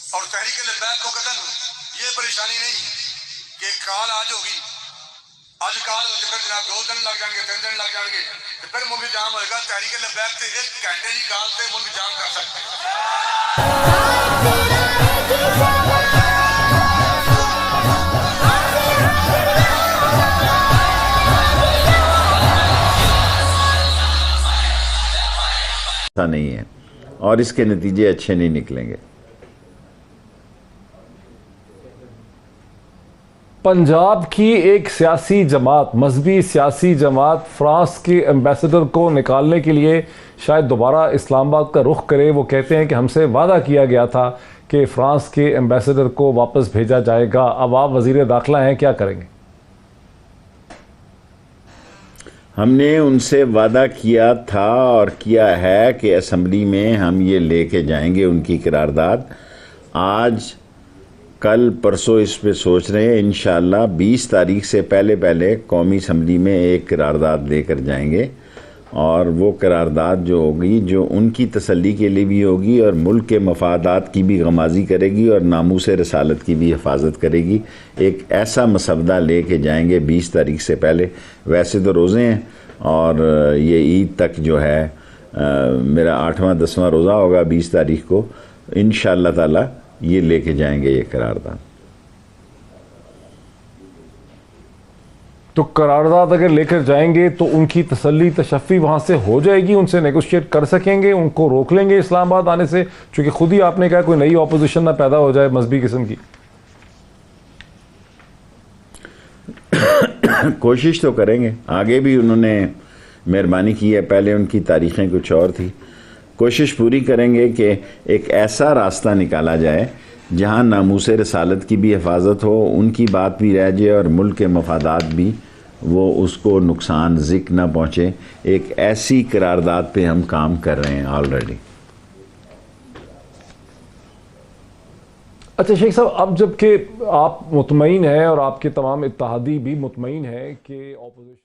اور تحریک لبیک کو قطن یہ پریشانی نہیں کہ کال آج ہوگی، آج کال ہو پھر جناب 2 دن لگ جائیں گے، 3 دن لگ جائیں گے، پھر ملک جام ہوئے گا۔ تحریک لبیک سے 1 گھنٹے کی کال سے ملک جام کر سکتے ہیں۔ نہیں ہے اور اس کے نتیجے اچھے نہیں نکلیں گے۔ پنجاب کی ایک سیاسی جماعت، مذہبی سیاسی جماعت فرانس کے ایمبیسڈر کو نکالنے کے لیے شاید دوبارہ اسلام آباد کا رخ کرے۔ وہ کہتے ہیں کہ ہم سے وعدہ کیا گیا تھا کہ فرانس کے ایمبیسڈر کو واپس بھیجا جائے گا۔ اب آپ وزیر داخلہ ہیں، کیا کریں گے؟ ہم نے ان سے وعدہ کیا تھا اور کیا ہے کہ اسمبلی میں ہم یہ لے کے جائیں گے ان کی قرارداد۔ آج کل پرسوں اس پہ سوچ رہے ہیں، انشاءاللہ 20 تاریخ سے پہلے قومی اسمبلی میں ایک قرارداد لے کر جائیں گے، اور وہ قرارداد جو ہوگی جو ان کی تسلی کے لیے بھی ہوگی اور ملک کے مفادات کی بھی غمازی کرے گی اور ناموس رسالت کی بھی حفاظت کرے گی۔ ایک ایسا مسودہ لے کے جائیں گے 20 تاریخ سے پہلے۔ ویسے تو روزے ہیں اور یہ عید تک جو ہے میرا 8واں 10واں روزہ ہوگا 20 تاریخ کو، انشاءاللہ تعالی یہ لے کے جائیں گے یہ قرارداد۔ تو قرارداد اگر لے کر جائیں گے تو ان کی تسلی تشفی وہاں سے ہو جائے گی، ان سے نیگوشیٹ کر سکیں گے، ان کو روک لیں گے اسلام آباد آنے سے؟ چونکہ خود ہی آپ نے کہا کوئی نئی اپوزیشن نہ پیدا ہو جائے مذہبی قسم کی۔ کوشش تو کریں گے، آگے بھی انہوں نے مہربانی کی ہے، پہلے ان کی تاریخیں کچھ اور تھی۔ کوشش پوری کریں گے کہ ایک ایسا راستہ نکالا جائے جہاں ناموس رسالت کی بھی حفاظت ہو، ان کی بات بھی رہ جائے اور ملک کے مفادات بھی وہ اس کو نقصان ذک نہ پہنچے۔ ایک ایسی قرارداد پہ ہم کام کر رہے ہیں آلریڈی۔ اچھا شیخ صاحب، اب جب کہ آپ مطمئن ہیں اور آپ کے تمام اتحادی بھی مطمئن ہیں کہ اپوزیشن